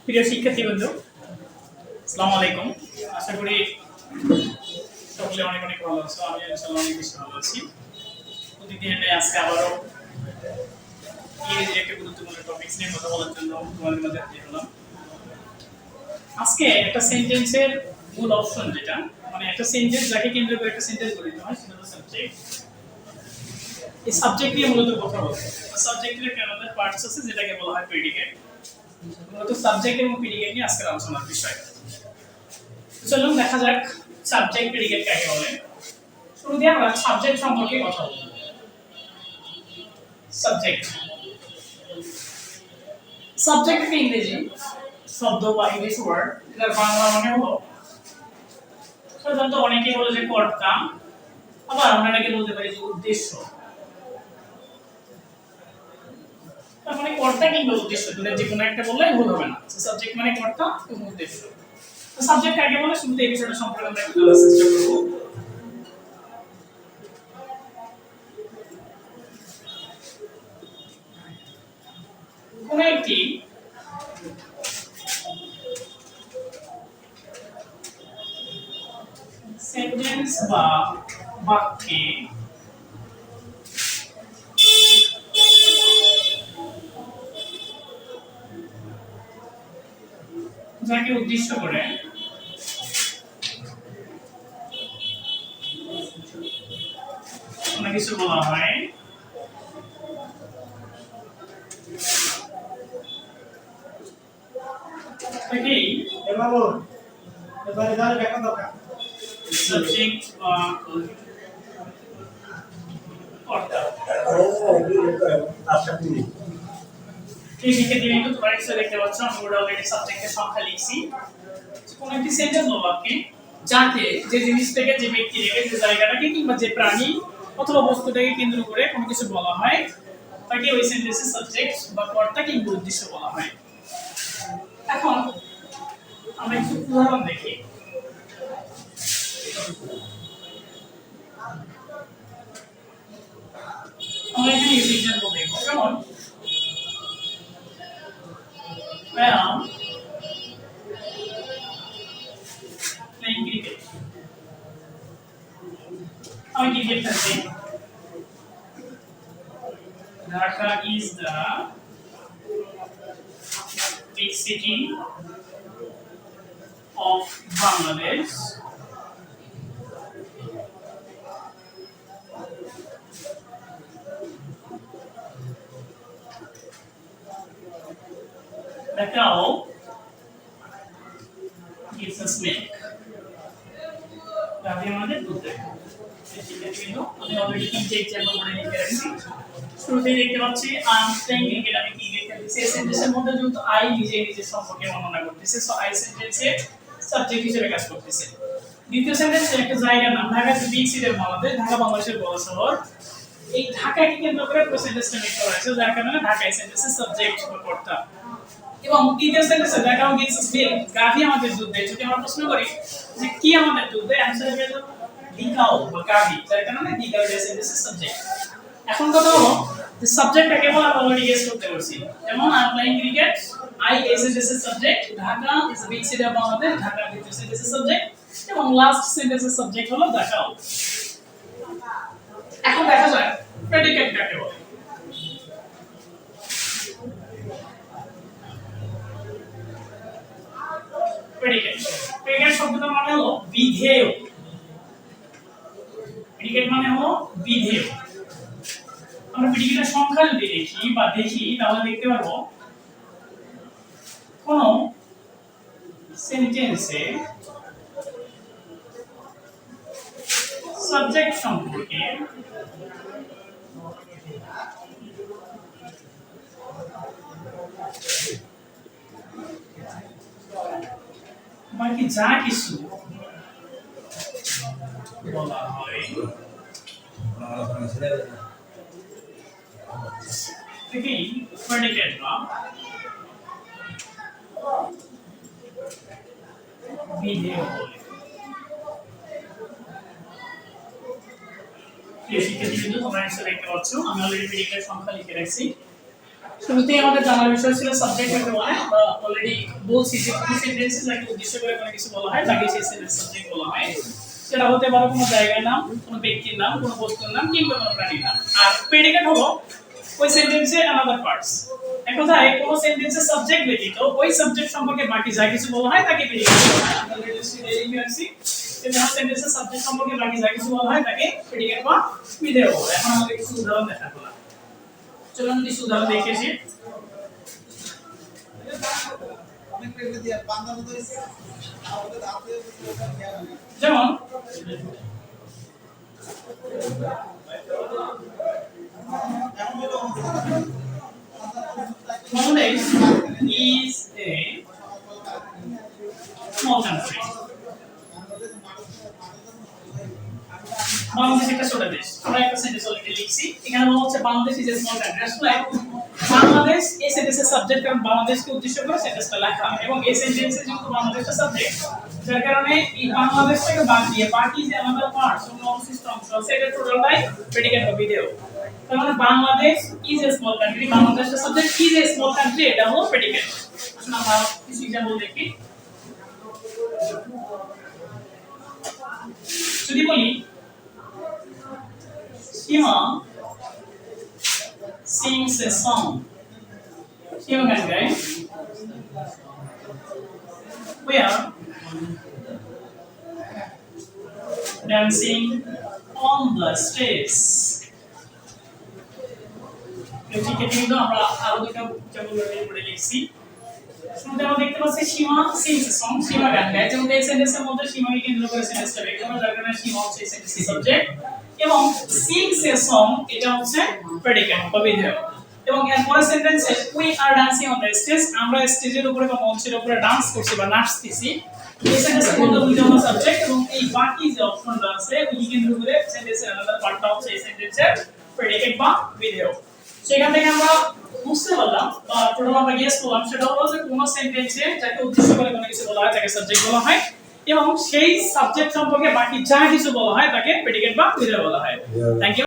প্রিয় শিক্ষার্থীবৃন্দ, আসসালামু আলাইকুম। আশা করি সকলে অনেক অনেক ভালো আছো। আমি ইনশাআল্লাহ অনেক বেশি ভালো আছি। প্রতিদিনের ন্যায় আজকে আবারও ইংরেজির একটা গুরুত্বপূর্ণ টপিকস নিয়ে কথা বলার জন্য তোমাদের মাঝে হাজির হলাম। আজকে একটা সেন্টেন্সের মূল অপশন যেটা, মানে একটা সেন্টেন্স যাকে কেন্দ্র করে একটা সেন্টেন্স গঠিত হয় সেটা হলো সাবজেক্ট। এই সাবজেক্ট নিয়ে মূলত কথা বলবো। সাবজেক্টের একটা আলাদা পার্টস আছে যেটাকে বলা হয় প্রেডিকেট। মূলত সাবজেক্ট এবং প্রেডিকেট নিয়ে আজকের আলোচনার বিষয়। চলুন দেখা যাক সাবজেক্ট প্রেডিকেট কাকে বলে। শুরুতে আমরা সাবজেক্ট সম্পর্কে কথা বলব। সাবজেক্ট সাবজেক্ট একটা ইংরেজি শব্দ বা ইংলিশ ওয়ার্ড, এটার বাংলা মানে হলো, সাধারণত অনেকেই বলে যে কর্তা, আবার আমরা এটাকে বলতে পারি যে উদ্দেশ্য। তার মানে কর্তা কিংবা উদ্দেশ্য, দুটোর যে কোনো একটা বললে ভুল হবে না। সাবজেক্ট মানে কর্তা এবং উদ্দেশ্য। তো সাবজেক্ট কাকে বলে শুরুতে এই বিষয়টা সম্পর্কে আমরা একটু জানার চেষ্টা করব। কোন একটি সেন্টেন্স বা বাক্যে যাকে উদ্দেশ্য করে কোনো কিছু বলা হয়, তাকেই সাবজেক্ট বা কর্তা। এই শিক্ষার্থী কিন্তু তোমরা নিশ্চয়ই দেখতে পাচ্ছ আমি অলরেডি সাবজেক্টের সংখ্যা লিখছি। কোন একটি সেন্টেন্স বা বাক্যে যাতে যে জিনিস থেকে, যে ব্যক্তি থেকে, যে জায়গাটাকে কিংবা যে প্রাণী অথবা বস্তুটাকে কেন্দ্র করে কোনো কিছু বলা হয়, তাকে ওই সেন্টেন্সের সাবজেক্ট বা কর্তা কিংবা উদ্দেশ্য বলা হয়। এখন আমরা একটু উদাহরণ দেখি। আমরা এখানে এক্সাম্পল দেখব। যেমন I am playing cricket. আমি ক্রিকেট খেলছি। Dhaka is the big city of Bangladesh. The cow gives us milk. গাভী আমাদের দুধ দেয়। কিন্তু আমি অলরেডি তিনটে এক্সাম্পল করে লিখে রাখছি। শুরুতেই দেখতে পাচ্ছি আই এম প্লেইং ক্রিকেট, আমি ক্রিকেট খেলতেছি। এই সেন্টেন্সের মধ্যে যেহেতু আই নিজের সম্পর্কে বর্ণনা করতেছে, সো আই সেন্টেন্সে সাবজেক্ট হিসেবে কাজ করতেছে। দ্বিতীয় সেন্টেন্সে একটা জায়গার নাম, Dhaka big city of Bangladesh, Dhaka বাংলাদেশের বড় শহর। এই ঢাকাকে কেন্দ্র করে পুরো সেন্টেন্সটা মেক করা হয়েছে, যার কারণে ঢাকা এই সেন্টেন্সের সাবজেক্ট বা কর্তা। এবং তৃতীয় সেন্টেন্সে the cow gives us milk, গাভী আমাদের দুধ দেয়। যদি আমরা প্রশ্ন করি যে কি আমাদের দুধ দেয়, অ্যানসার হবে দি কাউ বা গাভী, যার কারণে দি কাউ এই সেন্টেন্সের সাবজেক্ট। এখন কথা হলো যে সাবজেক্টটা কেবল আমরা অলরেডি গেস করতে পারছি। যেমন I am playing cricket, I এই সেন্টেন্সের subject, Dhaka is a big city of Bangladesh, Dhaka দ্বিতীয় সেন্টেন্সের সাবজেক্ট, এবং লাস্ট সেন্টেন্সের সাবজেক্ট হলো দ্য কাউ। এখন দেখা যাক প্রেডিকেট কাকে বলে। প্রেডিকেট প্রেডিকেট শব্দটার মানে হলো বিধেয়। প্রেডিকেট মানে হলো বিধেয়। আমরা প্রেডিকেটের সংখ্যা যদি দেখি তাহলে দেখতে পারবো কোন সেন্টেন্সে সাবজেক্ট সম্পর্কে বাকি যা কিছু বলা হয় থেকেই প্রেডিকেট বা বিধেয় বলে। প্রিয় শিক্ষার্থী, কিন্তু তোমরা নিশ্চয়ই দেখতে পাচ্ছ আমি অলরেডি প্রেডিকেটের সংখ্যা লিখে রাখছি। শুরুতেই আমাদের জানার বিষয় ছিল সাবজেক্ট কাকে বলে। আমরা অলরেডি বলছি যে কোনো সেন্টেন্সে যাকে উদ্দেশ্য করে কোনো কিছু বলা হয় তাকে সেই সেন্টেন্স সাবজেক্ট বলা হয়। সেটা হতে পারে কোনো জায়গার নাম, কোনো ব্যক্তির নাম, কোনো বস্তুর নাম কিংবা কোনো প্রাণীর নাম। আর প্রেডিকেট হলো ওই সেন্টেন্সে অ্যানাদার পার্টস। এক কথায় কোনো সেন্টেন্সের সাবজেক্ট ব্যতীত ওই সাবজেক্ট সম্পর্কে বাকি যা কিছু বলা হয় তাকে প্রেডিকেট বলা হয়। আমরা রেজিস্ট্রি লিখেছি যে যখন সেন্টেন্সের সাবজেক্ট সম্পর্কে বাকি যা কিছু বলা হয় তাকে প্রেডিকেট বা বিধেয় বলে। এখন আমাদের কিছু উদাহরণ দেখা হলো। চলুন কিছু উদাহরণ দেখে আসি। যেমন Bangladesh is a small country. Bangladesh একটা ছোট দেশ। আমরা একটা সেন্টেন্স অলরেডি লিখছি। এখানে বলা হচ্ছে Bangladesh is a small country. আসলে বাংলাদেশ এই সেন্টেন্সের সাবজেক্ট, কারণ বাংলাদেশকে উদ্দেশ্য করে সেন্টেন্সটা লেখা এবং এই সেন্টেন্সে যেহেতু বাংলাদেশটা সাবজেক্ট, যার কারণে এই বাংলাদেশটাকে বাদ দিয়ে বাকি যে আমাদের পার্টস অন্য অবশিষ্ট অংশ আছে এটা টোটালটাই প্রেডিকেট বা বিধেয়। তার মানে Bangladesh is a small country, বাংলাদেশটা subject, is a small country এটা হলো প্রেডিকেট। আসলে আমরা কিছু এক্সাম্পল দেখি। যদি বলি Shima sings a song. Shima গান গায়। We are dancing on the stage. ঠিক আছে, কিন্তু আমরা আরো দুটো vocabulary পড়ে লিখছি। শুরুতে আমরা দেখতে পাচ্ছি সীমা sings a song, সীমা গান গায়। যেমন এই সেন্টেন্সের মধ্যে সীমাকে কেন্দ্র করে সেন্টেন্সটা বের করা, যার কারণে সীমা হচ্ছে এই সেন্টেন্সের সাবজেক্ট এবং sings a song এটা হচ্ছে প্রেডিকেট বা বিধেয়। এবং এরপরের সেন্টেন্সে we are dancing on the stage, আমরা স্টেজের উপরে বা মঞ্চের উপরে ডান্স করছি বা নাচতেছি। এই সেন্টেন্সের মধ্যে we হলো সাবজেক্ট এবং এই বাকি যে অপশনটা আছে we কেন্দ্র করে সেন্টেন্সের আলাদা পার্টটা হচ্ছে এই সেন্টেন্সের প্রেডিকেট বা বিধেয়। সেখান থেকে আমরা বুঝতে পারলাম বা প্রথমে আমরা গেস করলাম সেটা হলো যে কোনো সেন্টেন্সে যাকে উদ্দেশ্য করে কোনো কিছু বলা হয় তাকে সাবজেক্ট বলা হয় এবং সেই সাবজেক্ট সম্পর্কে বাকি যা কিছু বলা হয় তাকে প্রেডিকেট বা বিধেয় বলা হয়। Thank you.